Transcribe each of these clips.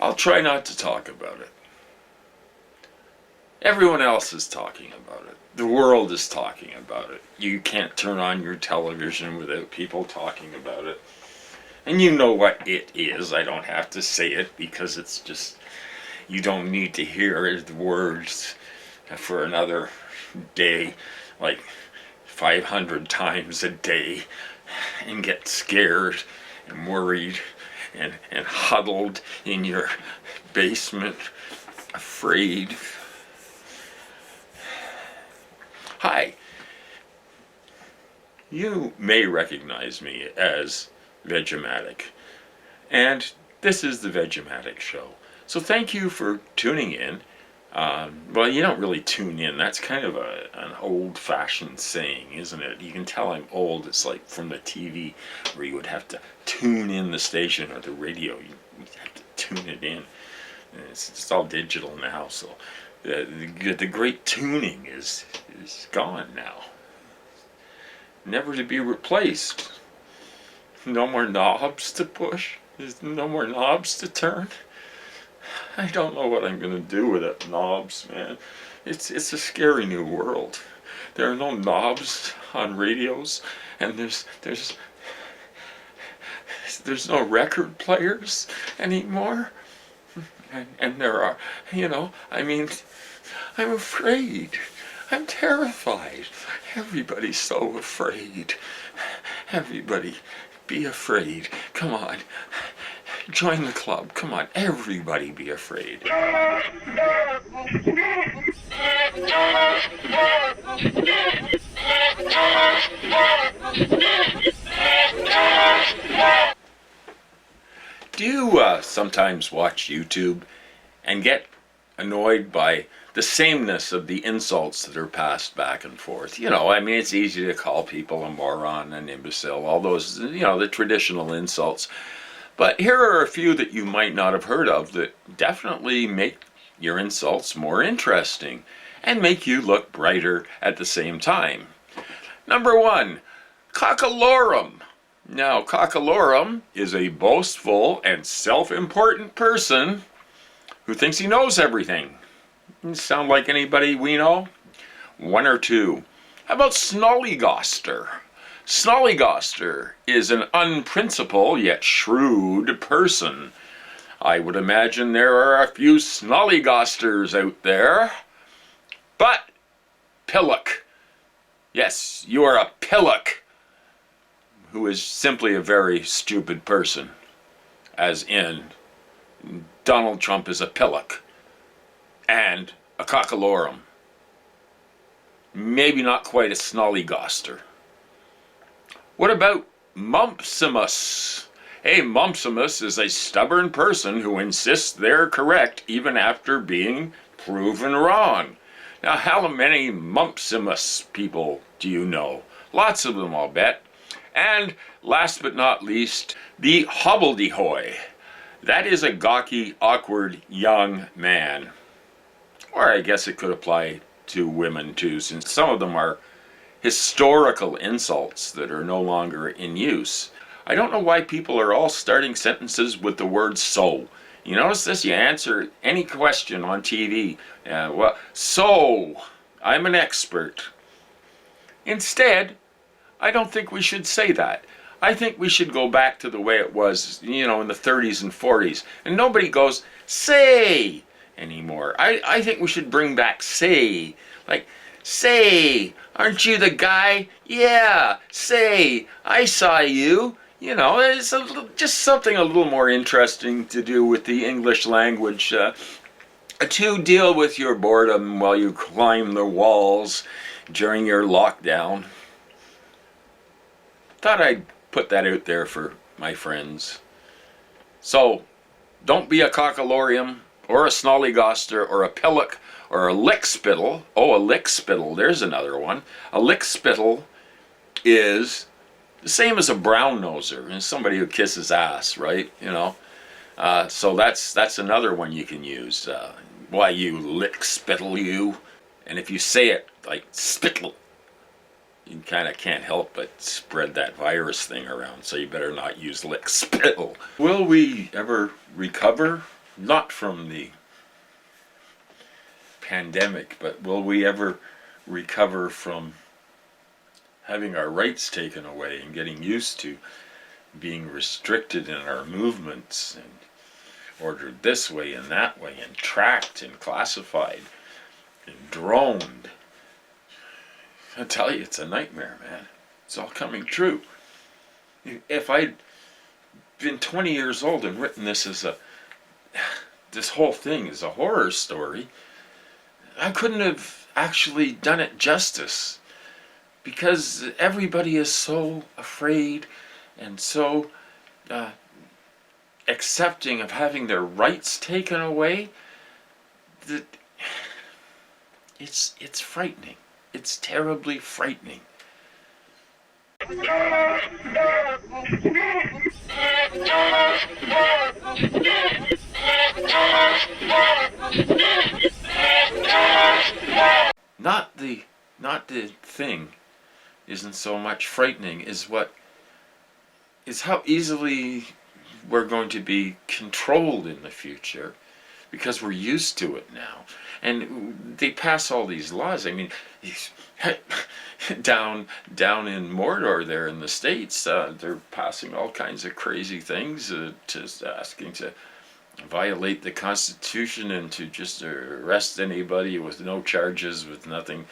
I'll try not to talk about it. Everyone else is talking about it. The world is talking about it. You can't turn on your television without people talking about it. And you know what it is. I don't have to say it because it's just, you don't need to hear the words for another day, like 500 times a day, and get scared and worried and huddled in your basement, afraid. Hi. You may recognize me as Vegematic, and this is the Vegematic Show. So thank you for tuning in. Well, you don't really tune in. That's kind of an old-fashioned saying, isn't it? You can tell I'm old. It's like from the TV where you would have to tune in the station, or the radio. You have to tune it in. And it's all digital now, so the great tuning is gone now. Never to be replaced. No more knobs to push. There's no more knobs to turn. I don't know what I'm gonna do with it, knobs, man. It's a scary new world. There are no knobs on radios, and there's no record players anymore. And there are, I mean, I'm afraid. I'm terrified. Everybody's so afraid. Everybody, be afraid. Come on. Join the club. Come on. Everybody be afraid. Do you sometimes watch YouTube and get annoyed by the sameness of the insults that are passed back and forth? I mean, it's easy to call people a moron, an imbecile, all those, the traditional insults. But here are a few that you might not have heard of that definitely make your insults more interesting and make you look brighter at the same time. Number 1, cockalorum. Now, cockalorum is a boastful and self-important person who thinks he knows everything. Sound like anybody we know? 1 or 2. How about snollygoster? Snollygoster is an unprincipled yet shrewd person. I would imagine there are a few snollygosters out there. But pillock. Yes, you are a pillock, who is simply a very stupid person. As in, Donald Trump is a pillock and a cockalorum. Maybe not quite a snollygoster. What about Mumpsimus? A Mumpsimus is a stubborn person who insists they're correct even after being proven wrong. Now, how many Mumpsimus people do you know? Lots of them, I'll bet. And last but not least, the hobbledehoy. That is a gawky, awkward young man. Or I guess it could apply to women too, since some of them are historical insults that are no longer in use. I don't know why people are all starting sentences with the word so. You notice this? You answer any question on TV. So, I'm an expert. Instead, I don't think we should say that. I think we should go back to the way it was, in the 30s and 40s. And nobody goes, say, anymore. I think we should bring back say. Like, say, aren't you the guy? Yeah, say, I saw you. It's just something a little more interesting to do with the English language. To deal with your boredom while you climb the walls during your lockdown. Thought I'd put that out there for my friends. So, don't be a cockalorum, or a snollygoster, or a pillock, or a lickspittle. Oh, a lickspittle, there's another one. A lickspittle is the same as a brown noser, and somebody who kisses ass, right? So that's another one you can use. Why, you lickspittle, you. And if you say it like spittle, you kind of can't help but spread that virus thing around, so you better not use lickspittle. Will we ever recover not from the pandemic, but will we ever recover from having our rights taken away and getting used to being restricted in our movements and ordered this way and that way and tracked and classified and droned? I tell you, it's a nightmare, man. It's all coming true. If I'd been 20 years old and written this whole thing as a horror story, I couldn't have actually done it justice, because everybody is so afraid and so accepting of having their rights taken away that it's frightening. It's terribly frightening. Not the thing isn't so much frightening is how easily we're going to be controlled in the future, because we're used to it now. And they pass all these laws. I mean, down in Mordor there in the States, they're passing all kinds of crazy things, just asking to violate the Constitution and to just arrest anybody with no charges, with nothing,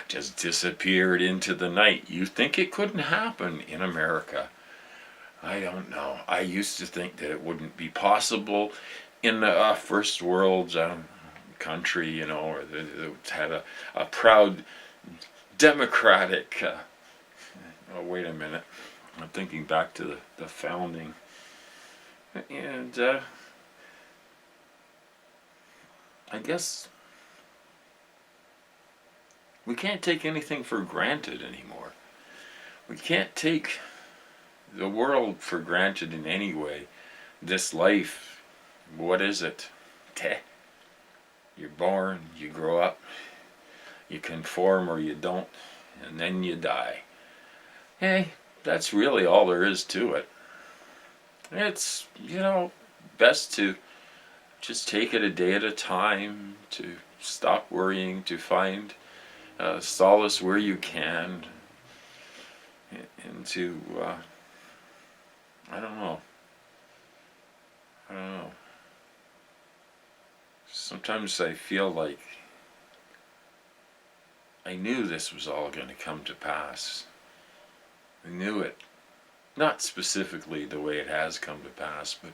just disappeared into the night. You think it couldn't happen in America? I don't know. I used to think that it wouldn't be possible in a first world country, you know, or that had a proud democratic. Oh, wait a minute. I'm thinking back to the founding. And I guess we can't take anything for granted anymore. We can't take the world for granted in any way. This life, what is it? You're born, you grow up, you conform or you don't, and then you die. Hey, that's really all there is to it. It's, best to just take it a day at a time, to stop worrying, to find solace where you can, and to, I don't know. Sometimes I feel like I knew this was all going to come to pass. I knew it. Not specifically the way it has come to pass, but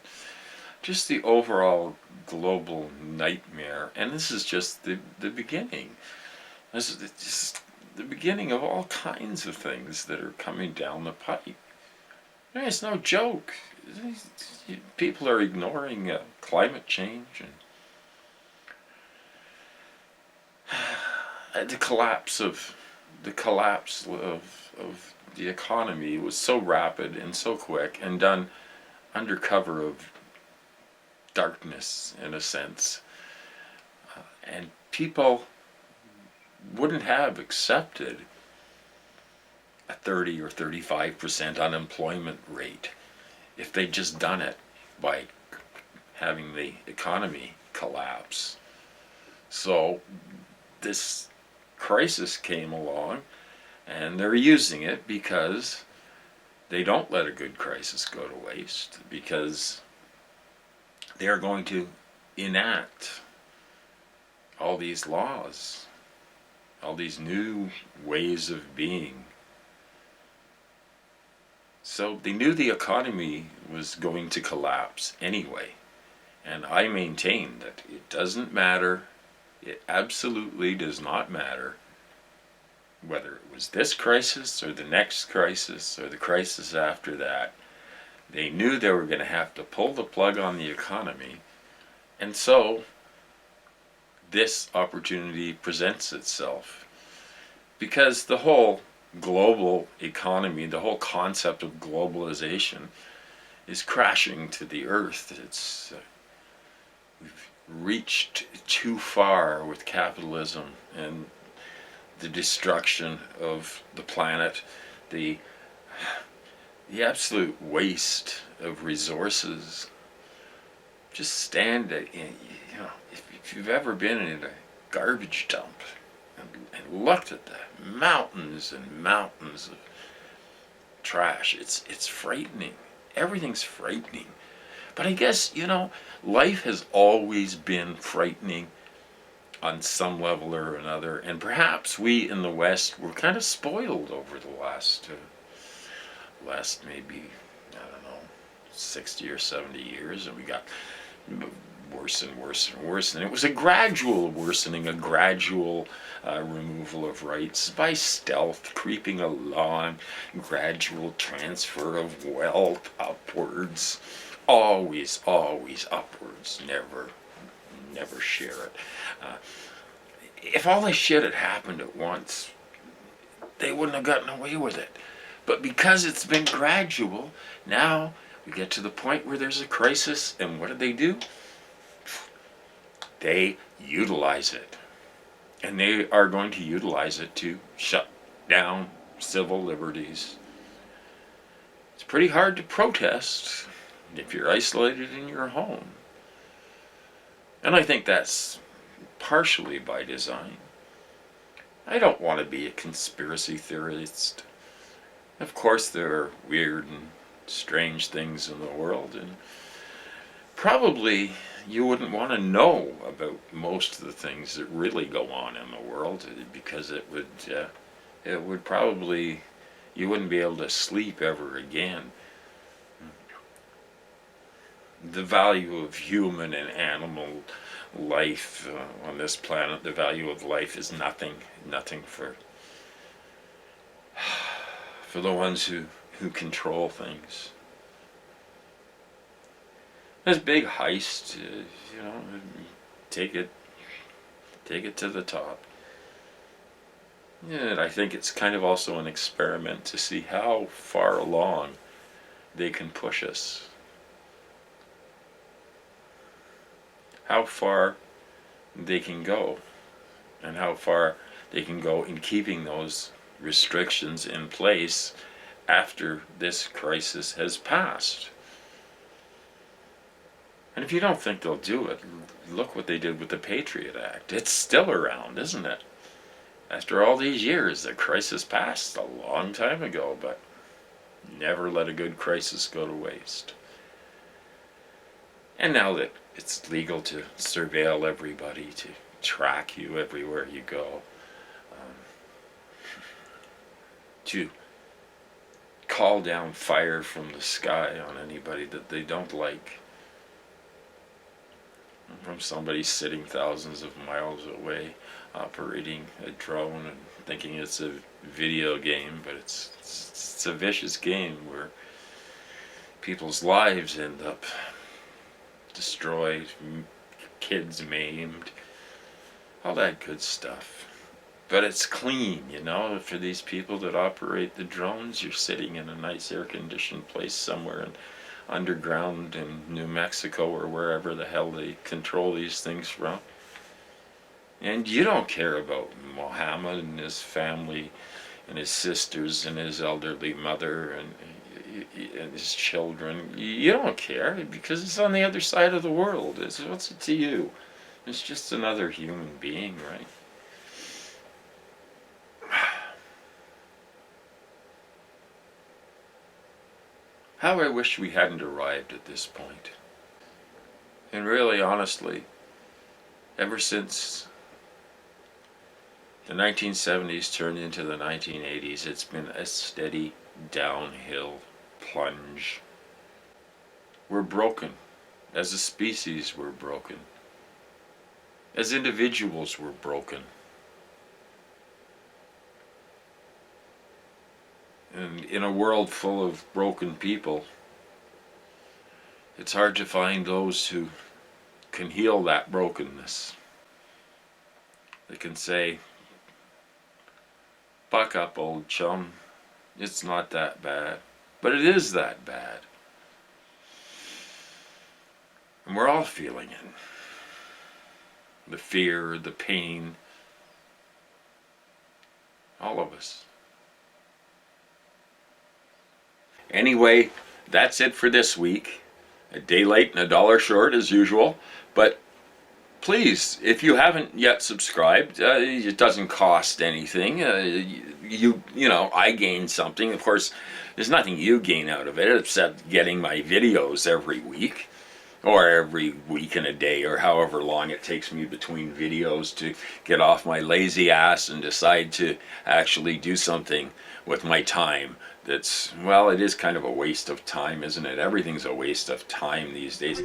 just the overall global nightmare. And this is just the beginning. This is just the beginning of all kinds of things that are coming down the pipe. It's no joke. People are ignoring climate change and the collapse of the economy was so rapid and so quick and done under cover of darkness, in a sense, and people wouldn't have accepted a 30 or 35% unemployment rate if they'd just done it by having the economy collapse. So this crisis came along, and they're using it because they don't let a good crisis go to waste, because they're going to enact all these laws, all these new ways of being. So they knew the economy was going to collapse anyway. And I maintain that it doesn't matter, it absolutely does not matter whether it was this crisis or the next crisis or the crisis after that. They knew they were going to have to pull the plug on the economy, and so this opportunity presents itself, because the whole global economy, the whole concept of globalization is crashing to the earth. We've reached too far with capitalism and the destruction of the planet, the absolute waste of resources, Just stand at, if you've ever been in a garbage dump and looked at the mountains and mountains of trash, it's frightening. Everything's frightening. But I guess, life has always been frightening on some level or another, and perhaps we in the West were kind of spoiled over the last maybe, I don't know, 60 or 70 years, and we got worse and worse and worse, and it was a gradual worsening, a gradual removal of rights by stealth, creeping along, gradual transfer of wealth upwards, always upwards, never share it. If all this shit had happened at once, they wouldn't have gotten away with it. But because it's been gradual, now we get to the point where there's a crisis, and what do? They utilize it. And they are going to utilize it to shut down civil liberties. It's pretty hard to protest if you're isolated in your home. And I think that's partially by design. I don't want to be a conspiracy theorist. Of course, there are weird and strange things in the world, and probably you wouldn't want to know about most of the things that really go on in the world, because it would probably, you wouldn't be able to sleep ever again. The value of human and animal life on this planet, the value of life is nothing for the ones who control things. This big heist, take it to the top. And I think it's kind of also an experiment to see how far along they can push us. How far they can go, and how far they can go in keeping those restrictions in place after this crisis has passed. And if you don't think they'll do it, look what they did with the Patriot Act. It's still around, isn't it? After all these years, the crisis passed a long time ago, but never let a good crisis go to waste. And now that it's legal to surveil everybody, to track you everywhere you go, to call down fire from the sky on anybody that they don't like, from somebody sitting thousands of miles away, operating a drone and thinking it's a video game, but it's a vicious game where people's lives end up destroyed, kids maimed, all that good stuff. But it's clean, for these people that operate the drones. You're sitting in a nice air-conditioned place somewhere underground in New Mexico or wherever the hell they control these things from. And you don't care about Mohammed and his family and his sisters and his elderly mother and his children. You don't care, because it's on the other side of the world. What's it to you? It's just another human being, right? How I wish we hadn't arrived at this point. And really, honestly, ever since the 1970s turned into the 1980s, it's been a steady downhill plunge. We're broken. As a species, we're broken. As individuals, we're broken. And in a world full of broken people, it's hard to find those who can heal that brokenness. They can say, "Buck up, old chum. It's not that bad." But it is that bad. And we're all feeling it. The fear, the pain. All of us. Anyway, that's it for this week. A day late and a dollar short as usual. But please, if you haven't yet subscribed, it doesn't cost anything. You know, I gain something. Of course, there's nothing you gain out of it except getting my videos every week, or every week and a day, or however long it takes me between videos to get off my lazy ass and decide to actually do something with my time. That's, well, it is kind of a waste of time, isn't it? Everything's a waste of time these days.